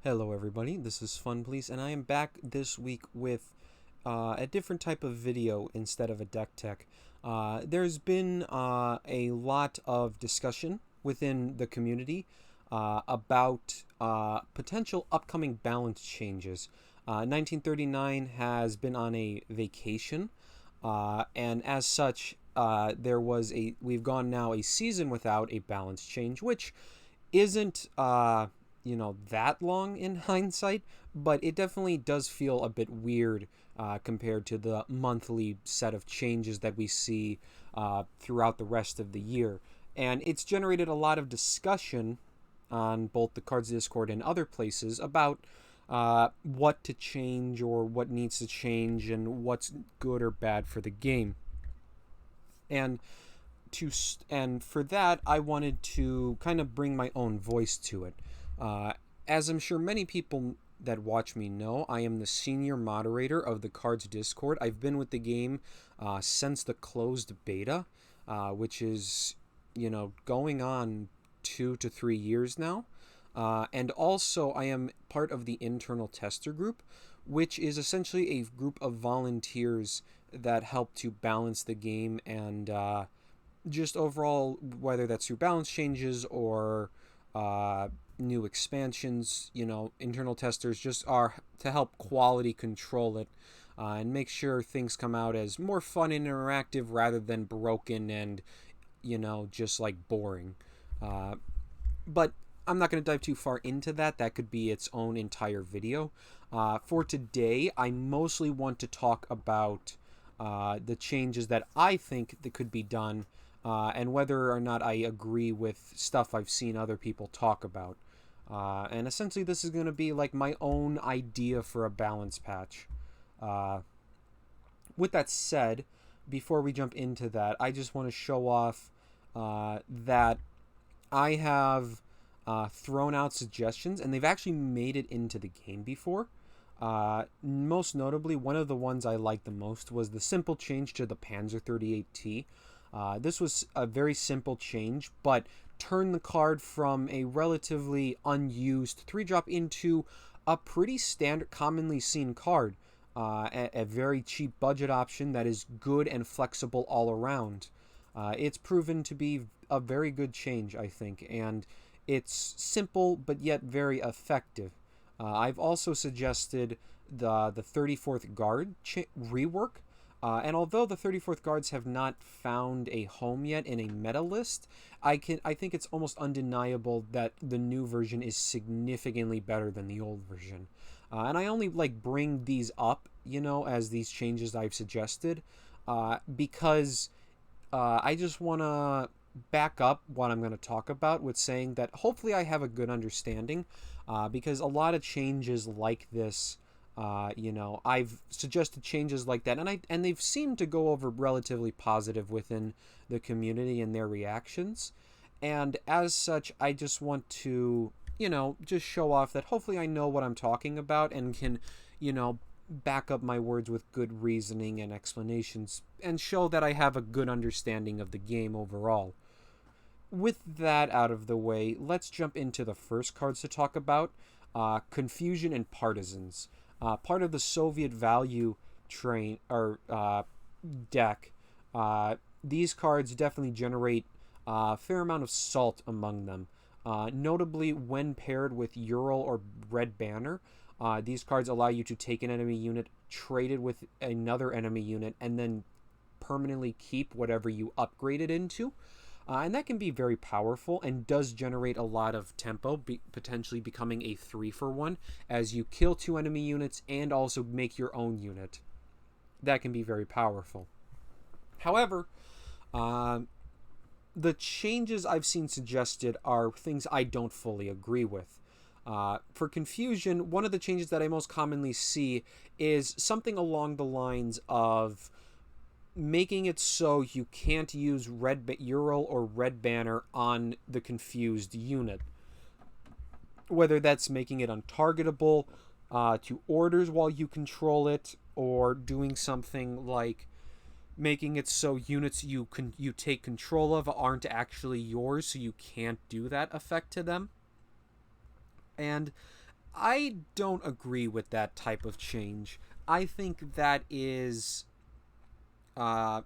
Hello everybody, this is Fun Please, and I am back this week with a different type of video instead of a deck tech. There's been a lot of discussion within the community about potential upcoming balance changes. 1939 has been on a vacation, and as such, we've gone now a season without a balance change, which isn't that long in hindsight, but it definitely does feel a bit weird compared to the monthly set of changes that we see throughout the rest of the year. And it's generated a lot of discussion on both the Cards Discord and other places about what to change or what needs to change and what's good or bad for the game. And and for that, I wanted to kind of bring my own voice to it. Uh, as I'm sure many people that watch me know, I am the senior moderator of the Cards Discord. I've been with the game since the closed beta, which is, going on 2 to 3 years now. And also, I am part of the internal tester group, which is essentially a group of volunteers that help to balance the game and just overall, whether that's through balance changes or new expansions, internal testers just are to help quality control it and make sure things come out as more fun and interactive rather than broken and, just like boring. But I'm not going to dive too far into that. That could be its own entire video. For today, I mostly want to talk about the changes that I think that could be done and whether or not I agree with stuff I've seen other people talk about. And essentially, this is going to be like my own idea for a balance patch. Uh, with that said, before we jump into that, I just want to show off that I have thrown out suggestions, and they've actually made it into the game before. Most notably, one of the ones I liked the most was the simple change to the Panzer 38T. This was a very simple change, but turned the card from a relatively unused 3-drop into a pretty standard, commonly seen card. A very cheap budget option that is good and flexible all around. It's proven to be a very good change, I think, and it's simple but yet very effective. I've also suggested the 34th Guard rework. And although the 34th Guards have not found a home yet in a meta list, I think it's almost undeniable that the new version is significantly better than the old version. And I only bring these up, as these changes I've suggested, because I just want to back up what I'm going to talk about with saying that hopefully I have a good understanding, because a lot of changes like this, I've suggested changes like that, and they've seemed to go over relatively positive within the community and their reactions. And as such, I just want to, just show off that hopefully I know what I'm talking about and can, back up my words with good reasoning and explanations and show that I have a good understanding of the game overall. With that out of the way, let's jump into the first cards to talk about, Confusion and Partisans. Part of the Soviet value train or deck. These cards definitely generate a fair amount of salt among them. Notably, when paired with Ural or Red Banner, these cards allow you to take an enemy unit, trade it with another enemy unit, and then permanently keep whatever you upgrade it into. And that can be very powerful and does generate a lot of tempo, potentially becoming a 3-for-1 as you kill 2 enemy units and also make your own unit. That can be very powerful. However, the changes I've seen suggested are things I don't fully agree with. For Confusion, one of the changes that I most commonly see is something along the lines of making it so you can't use Ural or Red Banner on the confused unit. Whether that's making it untargetable to orders while you control it, or doing something like making it so units you take control of aren't actually yours, so you can't do that effect to them. And I don't agree with that type of change. I think that is uh,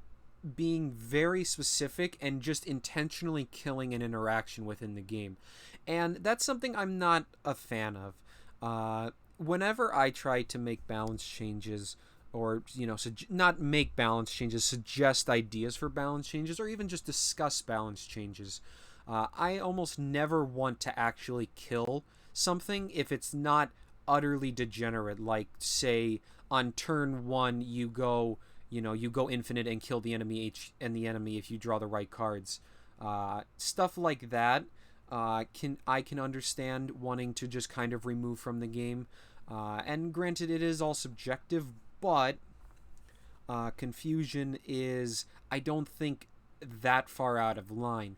being very specific and just intentionally killing an interaction within the game. And that's something I'm not a fan of. Whenever I try to make balance changes, or not make balance changes, suggest ideas for balance changes, or even just discuss balance changes, I almost never want to actually kill something if it's not utterly degenerate. Like, say, on turn one, you go infinite and kill the enemy if you draw the right cards. Stuff like that. I can understand wanting to just kind of remove from the game. And granted, it is all subjective, but confusion is, I don't think, that far out of line.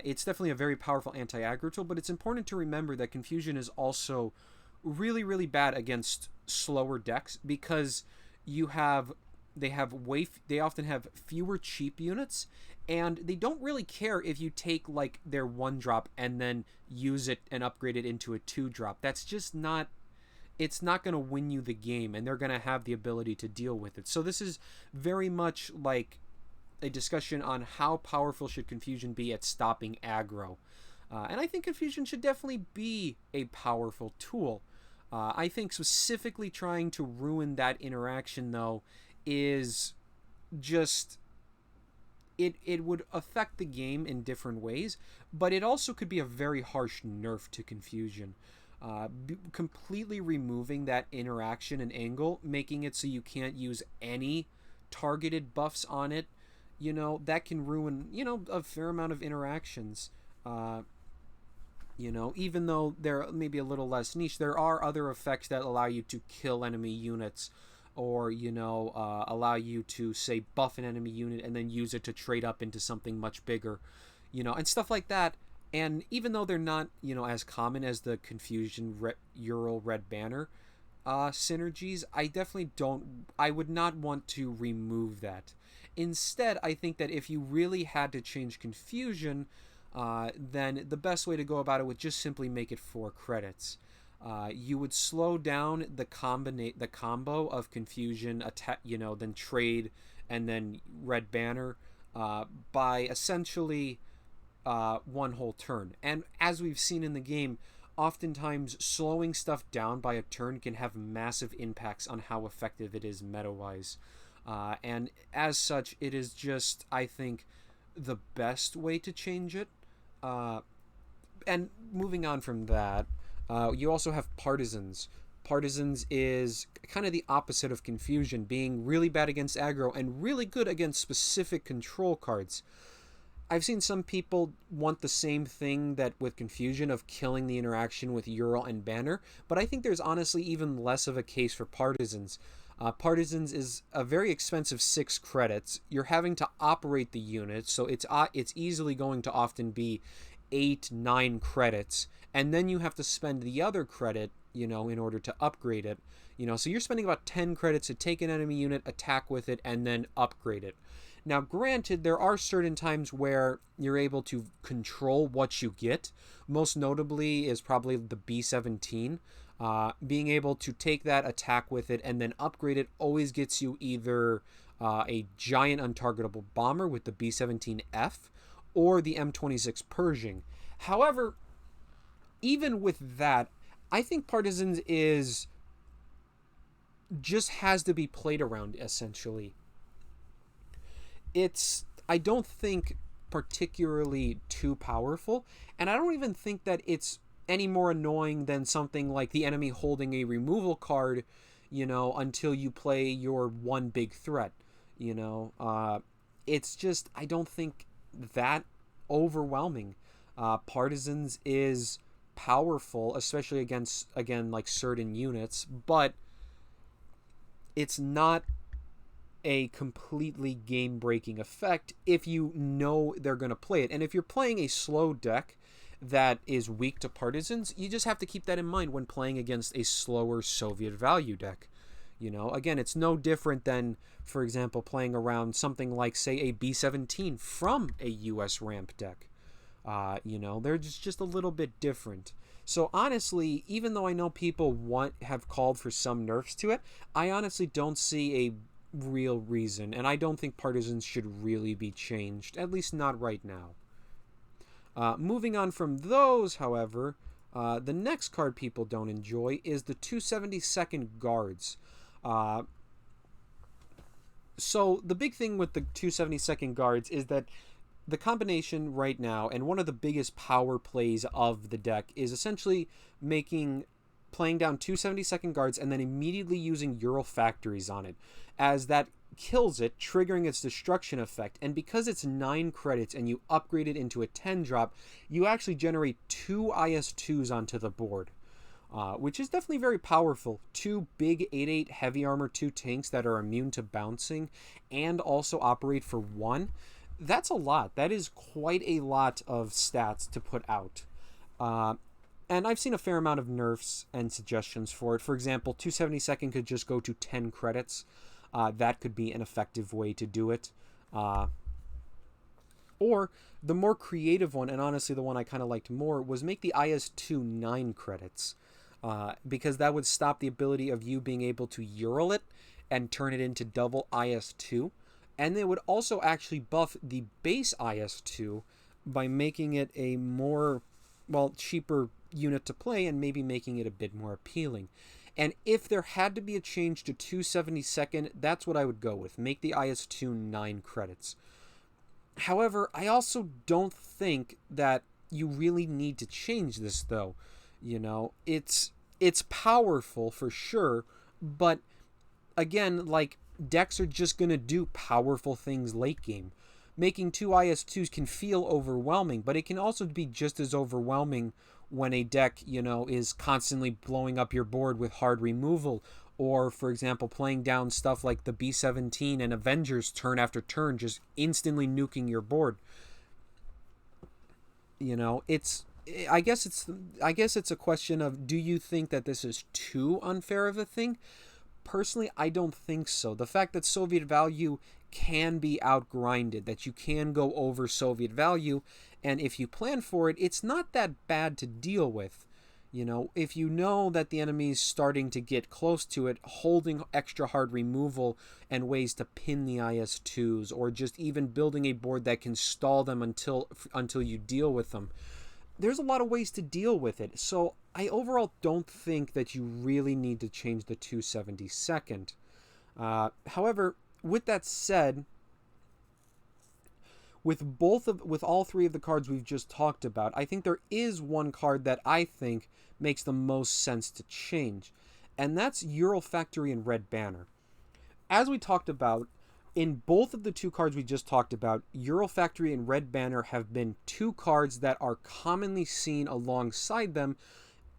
It's definitely a very powerful anti-aggro tool, but it's important to remember that confusion is also really, really bad against slower decks because you have they often have fewer cheap units, and they don't really care if you take like their 1-drop and then use it and upgrade it into a 2-drop. That's just not, it's not going to win you the game, and they're going to have the ability to deal with it. So this is very much like a discussion on how powerful should confusion be at stopping aggro. And I think confusion should definitely be a powerful tool. I think specifically trying to ruin that interaction, though, is just, it would affect the game in different ways, but it also could be a very harsh nerf to confusion. Completely removing that interaction and angle, making it so you can't use any targeted buffs on it, that can ruin, a fair amount of interactions. Even though they're maybe a little less niche, there are other effects that allow you to kill enemy units, or allow you to, say, buff an enemy unit and then use it to trade up into something much bigger, and stuff like that. And even though they're not as common as the confusion Ural Red Banner synergies, I would not want to remove that. Instead, I think that if you really had to change confusion, then the best way to go about it would just simply make it 4 credits. You would slow down the combo of confusion, attack, then trade, and then Red Banner, by essentially 1 whole turn. And as we've seen in the game, oftentimes slowing stuff down by a turn can have massive impacts on how effective it is meta-wise. And as such, it is just, I think, the best way to change it. And moving on from that, you also have Partisans. Partisans is kind of the opposite of confusion, being really bad against aggro and really good against specific control cards. I've seen some people want the same thing that with confusion, of killing the interaction with Ural and Banner, but I think there's honestly even less of a case for Partisans. Partisans is a very expensive 6 credits. You're having to operate the unit, so it's easily going to often be 8-9 credits, and then you have to spend the other credit, in order to upgrade it. So you're spending about 10 credits to take an enemy unit, attack with it, and then upgrade it. Now, granted, there are certain times where you're able to control what you get. Most notably is probably the B-17. Being able to take that, attack with it, and then upgrade it always gets you either a giant untargetable bomber with the B-17F or the M26 Pershing. However, even with that, I think Partisans just has to be played around, essentially. I don't think particularly too powerful, and I don't even think that it's any more annoying than something like the enemy holding a removal card, until you play your one big threat. It's just, I don't think that overwhelming. Partisans is powerful, especially against, again, like certain units, but it's not a completely game-breaking effect if you know they're going to play it. And if you're playing a slow deck that is weak to Partisans, you just have to keep that in mind when playing against a slower Soviet value deck. Again, it's no different than, for example, playing around something like, say, a B-17 from a US ramp deck. They're just a little bit different. So honestly, even though I know people have called for some nerfs to it, I honestly don't see a real reason, and I don't think partisans should really be changed, at least not right now. Moving on from those, however, the next card people don't enjoy is the 272nd Guards. Uh, so the big thing with the 272nd Guards is that the combination right now, and one of the biggest power plays of the deck, is essentially playing down 272nd Guards and then immediately using Ural Factories on it, as that kills it, triggering its destruction effect. And because it's 9 credits and you upgrade it into a 10 drop, you actually generate 2 IS-2s onto the board, which is definitely very powerful. 2 big 8/8 heavy armor 2 tanks that are immune to bouncing and also operate for 1. That's a lot. That is quite a lot of stats to put out. And I've seen a fair amount of nerfs and suggestions for it. For example, 272nd could just go to 10 credits. That could be an effective way to do it. Or the more creative one, and honestly the one I kind of liked more, was make the IS-2 9 credits. Because that would stop the ability of you being able to Ural it and turn it into double IS-2. And they would also actually buff the base IS-2 by making it a more, cheaper unit to play and maybe making it a bit more appealing. And if there had to be a change to 272nd, that's what I would go with. Make the IS-2 9 credits. However, I also don't think that you really need to change this, though. You know, it's powerful for sure, but again, like, decks are just going to do powerful things late game. Making 2 IS-2s can feel overwhelming, but it can also be just as overwhelming when a deck, is constantly blowing up your board with hard removal, or, for example, playing down stuff like the B-17 and Avengers turn after turn, just instantly nuking your board. I guess it's a question of, do you think that this is too unfair of a thing? Personally, I don't think so. The fact that Soviet value can be outgrinded, that you can go over Soviet value, and if you plan for it, it's not that bad to deal with. If you know that the enemy's starting to get close to it, holding extra hard removal and ways to pin the IS-2s, or just even building a board that can stall them until you deal with them. There's a lot of ways to deal with it, so I overall don't think that you really need to change the 272nd. However, with that said, with all three of the cards we've just talked about, I think there is one card that I think makes the most sense to change, and that's Ural Factory and Red Banner. As we talked about, in both of the 2 cards we just talked about, Ural Factory and Red Banner have been 2 cards that are commonly seen alongside them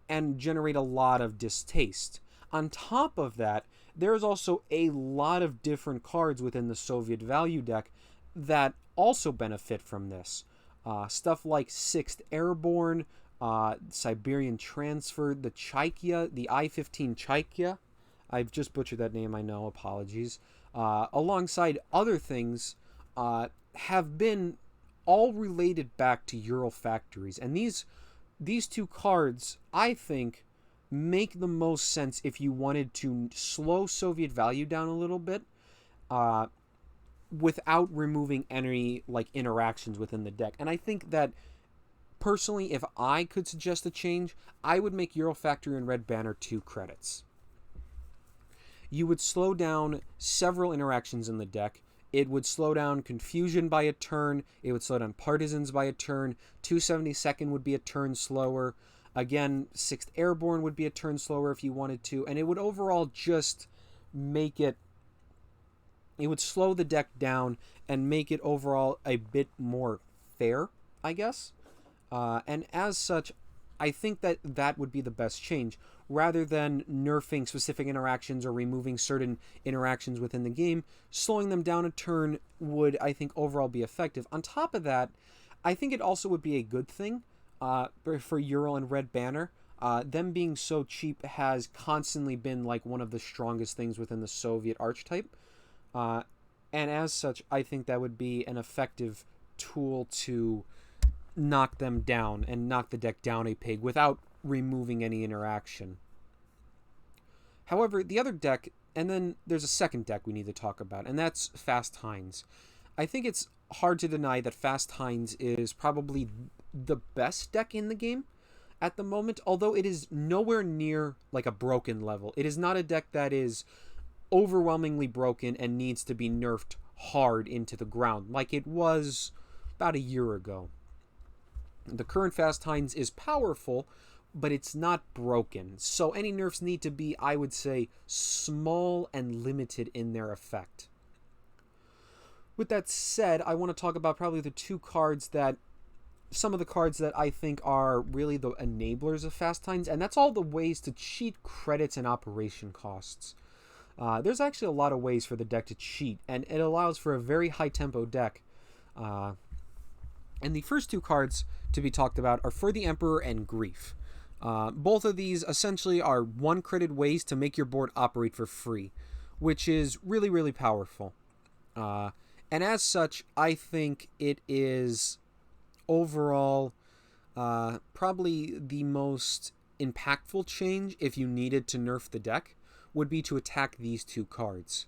and generate a lot of distaste. On top of that, there's also a lot of different cards within the Soviet value deck that also benefit from this. Stuff like 6th Airborne, Siberian Transfer, the Chaikya, the I-15 Chaikya. I've just butchered that name, I know, apologies. Alongside other things, have been all related back to Ural Factories. And these 2 cards, I think, make the most sense if you wanted to slow Soviet value down a little bit, without removing any interactions within the deck. And I think that personally, if I could suggest a change, I would make Ural Factory and Red Banner 2 credits. You would slow down several interactions in the deck. It would slow down Confusion by a turn. It would slow down Partisans by a turn. 272nd would be a turn slower. Again, 6th Airborne would be a turn slower if you wanted to. And it would overall just make it... It would slow the deck down and make it overall a bit more fair, I guess. And as such, I think that would be the best change. Rather than nerfing specific interactions or removing certain interactions within the game, slowing them down a turn would, I think, overall be effective. On top of that, I think it also would be a good thing for Ural and Red Banner. Them being so cheap has constantly been one of the strongest things within the Soviet archetype. And as such, I think that would be an effective tool to knock them down and knock the deck down a peg without removing any interaction. However, the other deck, and then there's a second deck we need to talk about, and that's Fast Heinz. I think it's hard to deny that Fast Heinz is probably the best deck in the game at the moment, although it is nowhere near like a broken level. It is not a deck that is overwhelmingly broken and needs to be nerfed hard into the ground like it was about a year ago. The current Fast Heinz is powerful, but it's not broken. So any nerfs need to be, I would say, small and limited in their effect. With that said, I want to talk about probably some of the cards that I think are really the enablers of Fast Heinz, and that's all the ways to cheat credits and operation costs. There's actually a lot of ways for the deck to cheat, and it allows for a very high-tempo deck. And the first two cards to be talked about are For the Emperor and Grief. Both of these essentially are one-credit ways to make your board operate for free, which is really, really powerful. And as such, I think it is overall probably the most impactful change if you needed to nerf the deck would be to attack these two cards.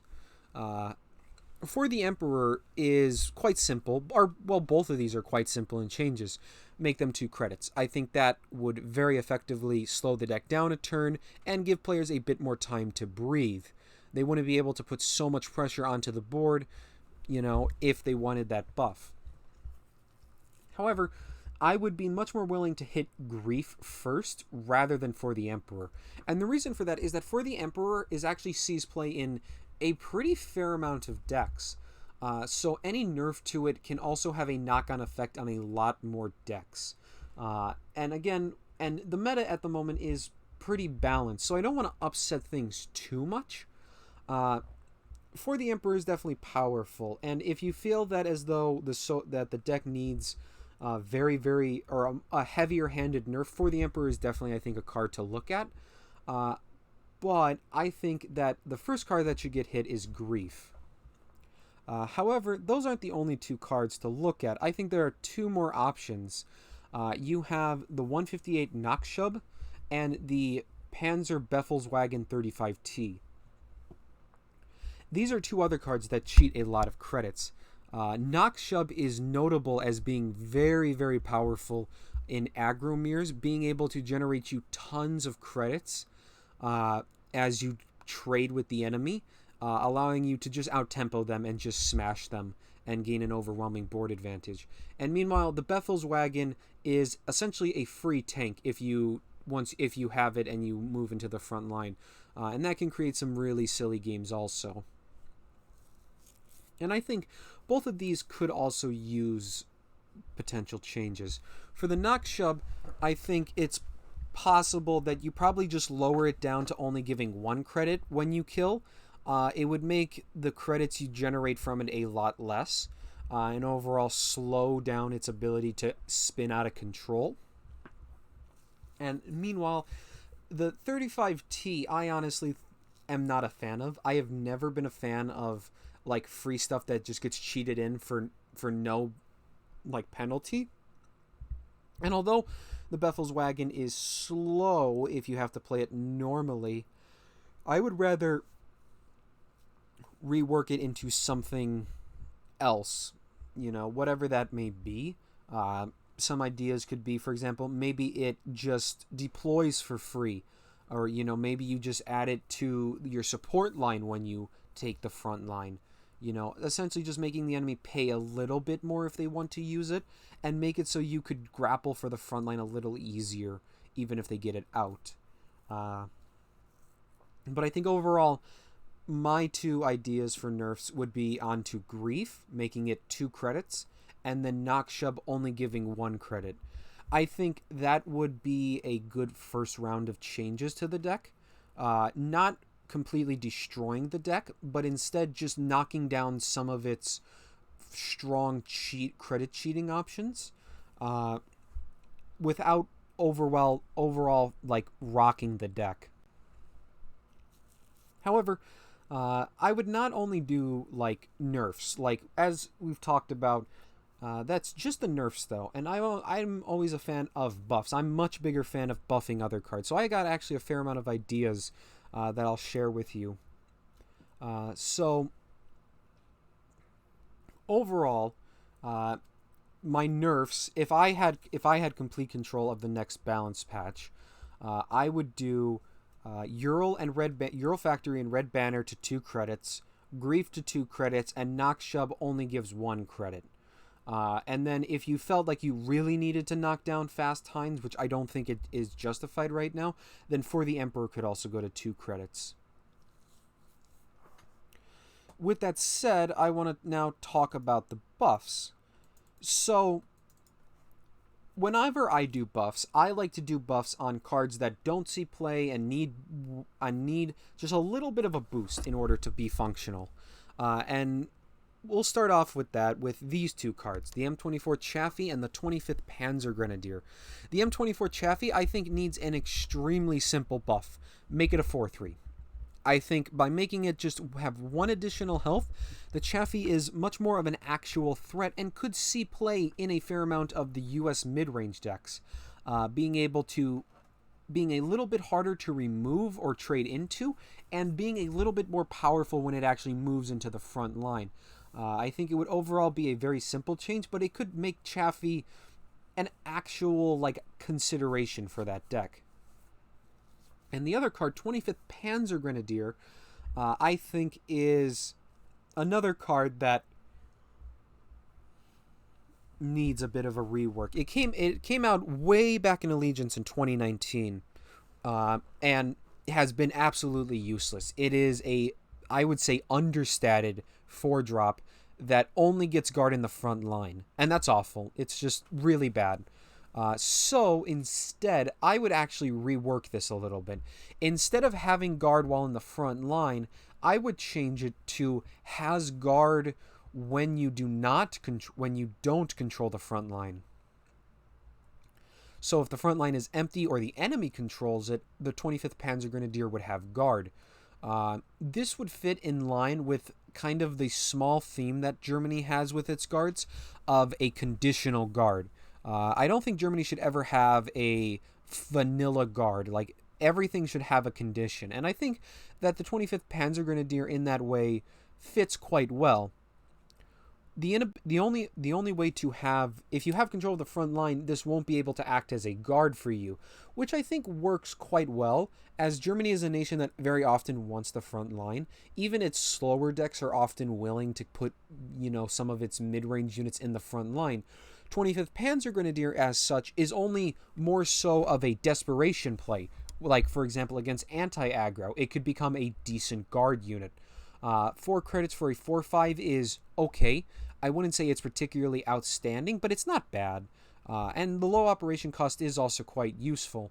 For the Emperor is quite simple, or well, both of these are quite simple in changes. Make them 2 credits. I think that would very effectively slow the deck down a turn and give players a bit more time to breathe. They wouldn't be able to put so much pressure onto the board, if they wanted that buff. However, I would be much more willing to hit Grief first rather than For the Emperor. And the reason for that is that For the Emperor actually sees play in a pretty fair amount of decks. So any nerf to it can also have a knock-on effect on a lot more decks. And the meta at the moment is pretty balanced, so I don't want to upset things too much. For the Emperor is definitely powerful, and if you feel that as though that the deck needs a heavier-handed nerf, For the Emperor is definitely, I think, a card to look at. But I think that the first card that should get hit is Grief. However, those aren't the only 2 cards to look at. I think there are 2 more options. You have the 158 Nachschub and the Panzer Befelswagen 35T. These are 2 other cards that cheat a lot of credits. Nachschub is notable as being very, very powerful in aggro mirrors, being able to generate you tons of credits as you trade with the enemy, allowing you to just out-tempo them and just smash them and gain an overwhelming board advantage. And meanwhile, the Befelswagen is essentially a free tank if you have it and you move into the front line. And that can create some really silly games also. And I think both of these could also use potential changes. For the Nachschub, I think it's possible that you probably just lower it down to only giving 1 credit when you kill. It would make the credits you generate from it a lot less, and overall slow down its ability to spin out of control. And meanwhile, the 35T, I honestly am not a fan of. I have never been a fan of like free stuff that just gets cheated in for no penalty. And although the Befelswagen is slow if you have to play it normally, I would rather rework it into something else, whatever that may be. Some ideas could be, for example, maybe it just deploys for free, or maybe you just add it to your support line when you take the front line. Essentially just making the enemy pay a little bit more if they want to use it, and make it so you could grapple for the front line a little easier, even if they get it out. But I think overall, my 2 ideas for nerfs would be onto Grief, making it 2 credits, and then Nachschub only giving 1 credit. I think that would be a good first round of changes to the deck. Not completely destroying the deck, but instead just knocking down some of its strong credit cheating options, without overall like rocking the deck. However, I would not only do like nerfs, like as we've talked about, That's just the nerfs, though, and I'm always a fan of buffs. I'm much bigger fan of buffing other cards, so I got actually a fair amount of ideas that I'll share with you. So overall, my nerfs, if I had complete control of the next balance patch, I would do Ural Factory and Red Banner to 2 credits, Grief to 2 credits, and Nox Shub only gives 1 credit. And then if you felt like you really needed to knock down Fast Heinz, which I don't think it is justified right now, then For the Emperor could also go to 2 credits. With that said, I want to now talk about the buffs. So, whenever I do buffs, I like to do buffs on cards that don't see play and need just a little bit of a boost in order to be functional. And we'll start off with that with these 2 cards, the M24 Chaffee and the 25th Panzer Grenadier. The M24 Chaffee, I think, needs an extremely simple buff. Make it a 4/3. I think by making it just have 1 additional health, the Chaffee is much more of an actual threat and could see play in a fair amount of the US mid-range decks. Being a little bit harder to remove or trade into, and being a little bit more powerful when it actually moves into the front line. I think it would overall be a very simple change, but it could make Chaffee an actual consideration for that deck. And the other card, 25th Panzer Grenadier, I think is another card that needs a bit of a rework. It came out way back in Allegiance in 2019, and has been absolutely useless. It is I would say, understated 4-drop that only gets guard in the front line, and that's awful. It's just really bad. So instead, I would actually rework this a little bit. Instead of having guard while in the front line, I would change it to has guard when you don't control the front line. So if the front line is empty or the enemy controls it, the 25th Panzer Grenadier would have guard. This would fit in line with kind of the small theme that Germany has with its guards of a conditional guard. I don't think Germany should ever have a vanilla guard. Like, everything should have a condition. And I think that the 25th Panzer Grenadier in that way fits quite well. The only way to have, if you have control of the front line, this won't be able to act as a guard for you, which I think works quite well, as Germany is a nation that very often wants the front line. Even its slower decks are often willing to put, some of its mid-range units in the front line. 25th Panzer Grenadier, as such, is only more so of a desperation play. Like, for example, against anti-aggro, it could become a decent guard unit. 4 credits for a 4/5 is okay. I wouldn't say it's particularly outstanding, but it's not bad. And the low operation cost is also quite useful.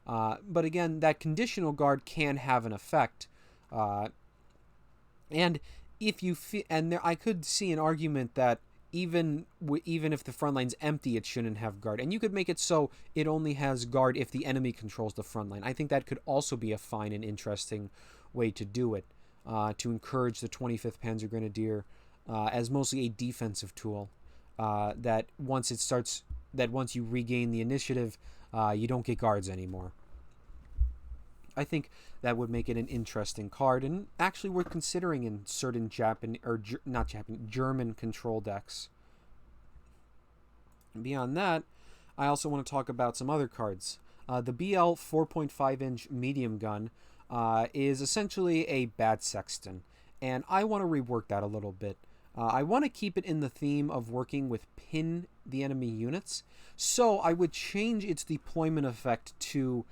But again, that conditional guard can have an effect. And if you I could see an argument that even if the front line's empty, it shouldn't have guard. And you could make it so it only has guard if the enemy controls the front line. I think that could also be a fine and interesting way to do it, to encourage the 25th Panzer Grenadier as mostly a defensive tool. That once you regain the initiative, you don't get guards anymore. I think that would make it an interesting card and actually worth considering in certain German control decks. And beyond that, I also want to talk about some other cards. The BL 4.5-inch medium gun is essentially a bad sexton, and I want to rework that a little bit. I want to keep it in the theme of working with pin the enemy units, so I would change its deployment effect to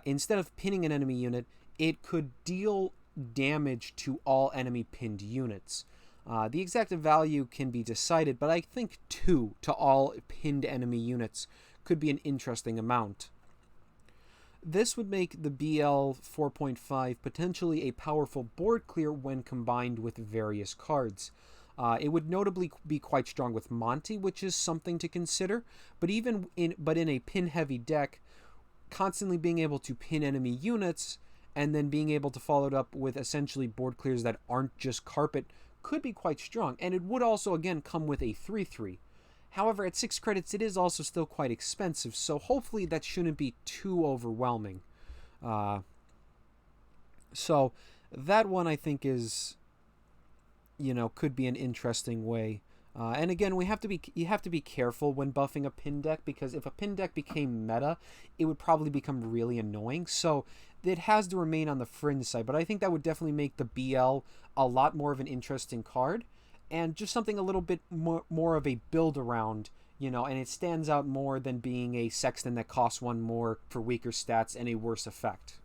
instead of pinning an enemy unit, it could deal damage to all enemy pinned units. The exact value can be decided, but I think 2 to all pinned enemy units could be an interesting amount. This would make the BL 4.5 potentially a powerful board clear when combined with various cards. It would notably be quite strong with Monty, which is something to consider, but in a pin-heavy deck, constantly being able to pin enemy units and then being able to follow it up with essentially board clears that aren't just carpet could be quite strong. And it would also, again, come with a 3/3. However, at 6 credits, it is also still quite expensive, so hopefully that shouldn't be too overwhelming. So that one I think is, could be an interesting way. And again, you have to be careful when buffing a pin deck, because if a pin deck became meta, it would probably become really annoying. So it has to remain on the fringe side, but I think that would definitely make the BL a lot more of an interesting card, and just something a little bit more of a build around, and it stands out more than being a Sexton that costs 1 more for weaker stats and a worse effect.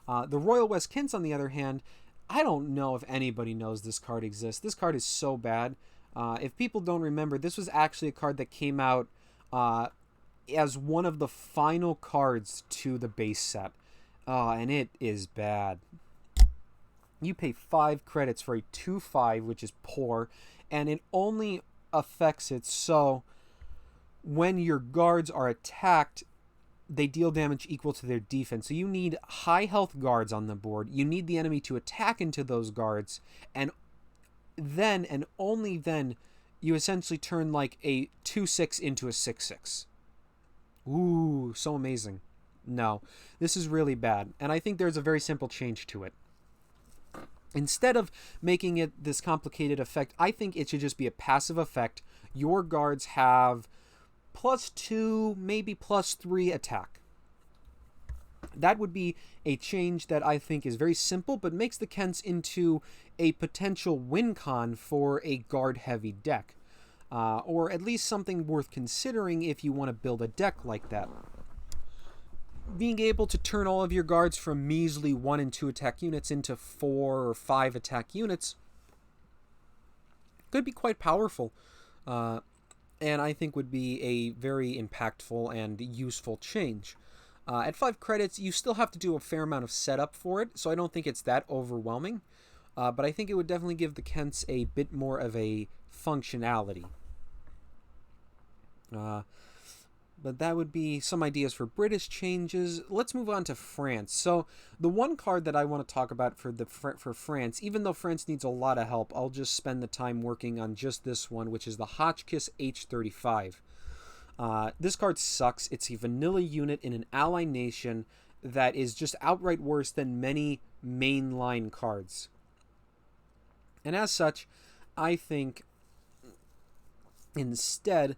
The Royal West Kents, on the other hand, I don't know if anybody knows this card exists. This card is so bad. If people don't remember, this was actually a card that came out as one of the final cards to the base set. And it is bad. You pay 5 credits for a 2/5, which is poor, and it only affects it so when your guards are attacked, they deal damage equal to their defense. So you need high health guards on the board. You need the enemy to attack into those guards, and then and only then you essentially turn like a 2/6 into a 6/6. Ooh, so amazing. No, this is really bad, and I think there's a very simple change to it. Instead of making it this complicated effect, I think it should just be a passive effect. Your guards have +2, maybe +3 attack. That would be a change that I think is very simple, but makes the Kents into a potential win con for a guard-heavy deck. Or at least something worth considering if you want to build a deck like that. Being able to turn all of your guards from measly 1 and 2 attack units into 4 or 5 attack units could be quite powerful. And I think would be a very impactful and useful change. At 5 credits, you still have to do a fair amount of setup for it, so I don't think it's that overwhelming. But I think it would definitely give the Kents a bit more of a functionality. But that would be some ideas for British changes. Let's move on to France. So the one card that I want to talk about for France, even though France needs a lot of help, I'll just spend the time working on just this one, which is the Hotchkiss H35. This card sucks. It's a vanilla unit in an ally nation that is just outright worse than many mainline cards. And as such, I think instead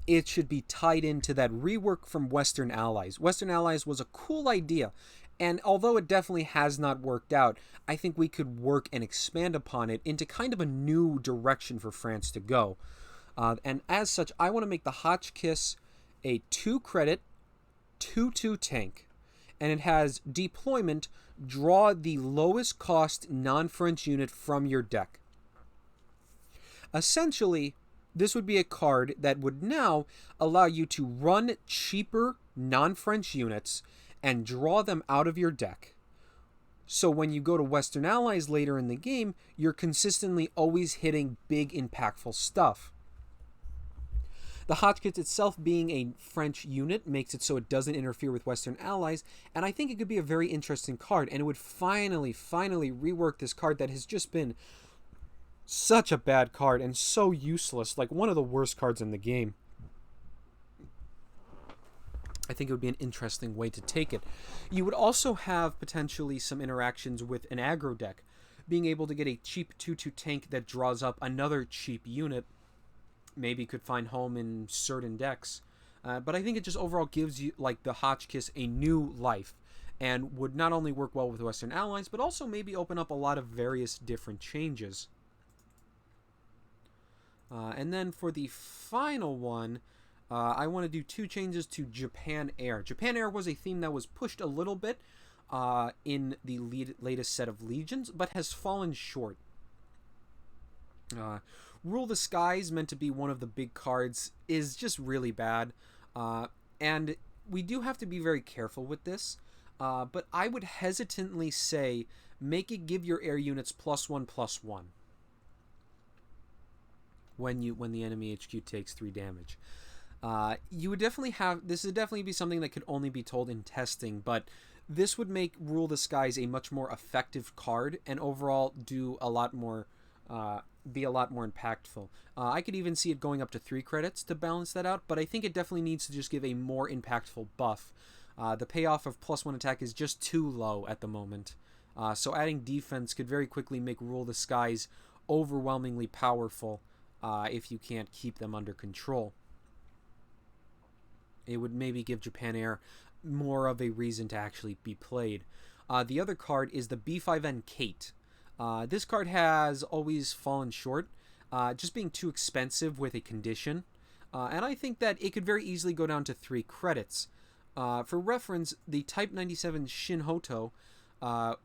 it should be tied into that rework from Western Allies. Western Allies was a cool idea, and although it definitely has not worked out, I think we could work and expand upon it into kind of a new direction for France to go. And as such, I want to make the Hotchkiss a 2-credit, 2/2 tank, and it has deployment, draw the lowest cost non-French unit from your deck. Essentially, this would be a card that would now allow you to run cheaper non-French units and draw them out of your deck. So when you go to Western Allies later in the game, you're consistently always hitting big, impactful stuff. The Hotchkiss itself being a French unit makes it so it doesn't interfere with Western Allies, and I think it could be a very interesting card, and it would finally rework this card that has just been such a bad card and so useless, like one of the worst cards in the game. I think it would be an interesting way to take it. You would also have potentially some interactions with an aggro deck. Being able to get a cheap 2/2 tank that draws up another cheap unit maybe could find home in certain decks. But I think it just overall gives you, like, the Hotchkiss a new life, and would not only work well with Western Allies, but also maybe open up a lot of various different changes. And then for the final one, I want to do 2 changes to Japan Air. Japan Air was a theme that was pushed a little bit in the latest set of Legions, but has fallen short. Rule the Skies, meant to be one of the big cards, is just really bad. And we do have to be very careful with this. But I would hesitantly say make it give your air units +1/+1. When the enemy HQ takes 3 damage. You would definitely this would definitely be something that could only be told in testing, but this would make Rule the Skies a much more effective card, and overall do a lot more be a lot more impactful. I could even see it going up to 3 credits to balance that out, but I think it definitely needs to just give a more impactful buff. The payoff of +1 attack is just too low at the moment. So adding defense could very quickly make Rule the Skies overwhelmingly powerful if you can't keep them under control. It would maybe give Japan Air more of a reason to actually be played. The other card is the B5N Kate. This card has always fallen short, just being too expensive with a condition. And I think that it could very easily go down to 3 credits. For reference, the Type 97 Shin Hoto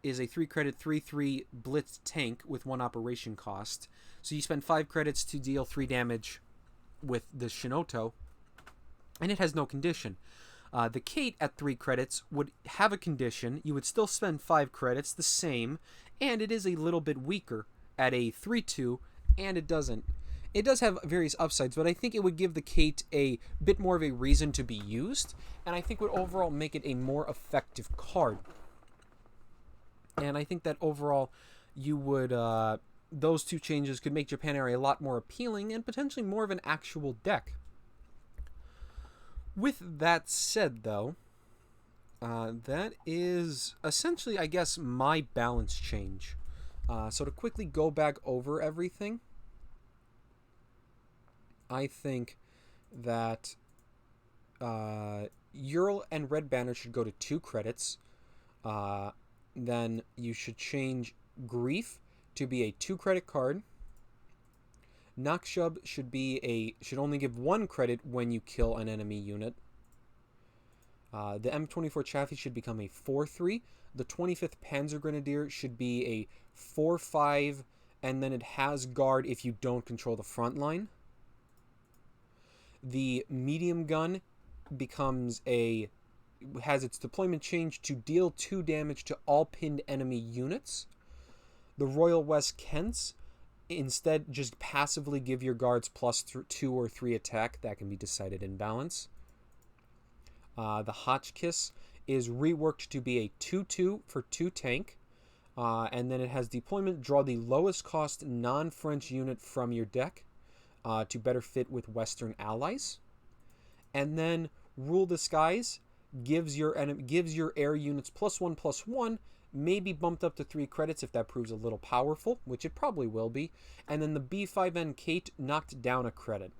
is a 3 credit 3/3 blitz tank with 1 operation cost. So you spend 5 credits to deal 3 damage with the Shinoto, and it has no condition. The Kate at 3 credits would have a condition. You would still spend 5 credits, the same, and it is a little bit weaker at a 3/2, and it doesn't. It does have various upsides, but I think it would give the Kate a bit more of a reason to be used, and I think would overall make it a more effective card. And I think that overall you would, those 2 changes could make Japan Air a lot more appealing and potentially more of an actual deck. With that said, though, that is essentially, I guess, my balance change. So to quickly go back over everything, I think that Ural and Red Banner should go to 2 credits. Then you should change Grief to be a 2 credit card. Nakshub should only give 1 credit when you kill an enemy unit. The M24 Chaffee should become a 4/3. The 25th Panzer Grenadier should be a 4/5, and then it has guard if you don't control the front line. The medium gun has its deployment change to deal 2 damage to all pinned enemy units. The Royal West Kents instead just passively give your guards +2 or 3 attack. That can be decided in balance. The Hotchkiss is reworked to be a 2/2 for 2 tank. And then it has deployment, draw the lowest cost non-French unit from your deck to better fit with Western allies. And then Rule the Skies gives your air units +1/+1, maybe bumped up to 3 credits if that proves a little powerful, which it probably will be. And then the B5N Kate knocked down a credit.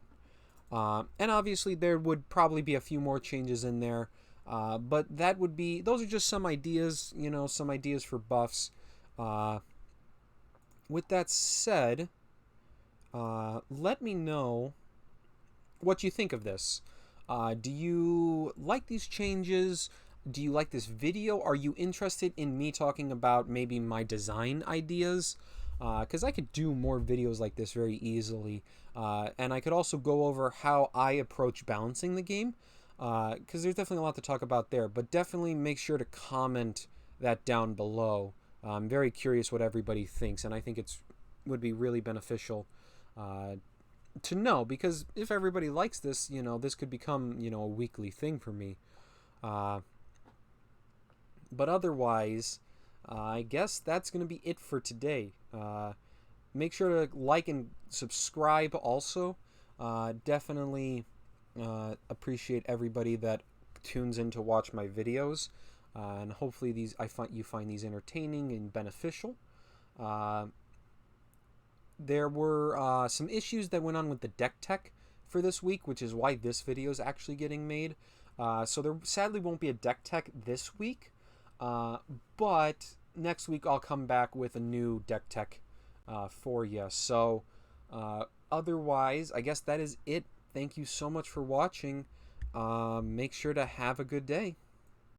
And obviously there would probably be a few more changes in there, but those are just some ideas, some ideas for buffs. With that said, let me know what you think of this. Do you like these changes? Do you like this video? Are you interested in me talking about maybe my design ideas? Because I could do more videos like this very easily. And I could also go over how I approach balancing the game. Because there's definitely a lot to talk about there. But definitely make sure to comment that down below. I'm very curious what everybody thinks. And I think would be really beneficial to know. Because if everybody likes this, this could become, a weekly thing for me. But otherwise, I guess that's going to be it for today. Make sure to like and subscribe also. Definitely appreciate everybody that tunes in to watch my videos. And hopefully you find these entertaining and beneficial. There were some issues that went on with the deck tech for this week, which is why this video is actually getting made. So there sadly won't be a deck tech this week. But next week I'll come back with a new deck tech for you. So otherwise, I guess that is it. Thank you so much for watching. Make sure to have a good day.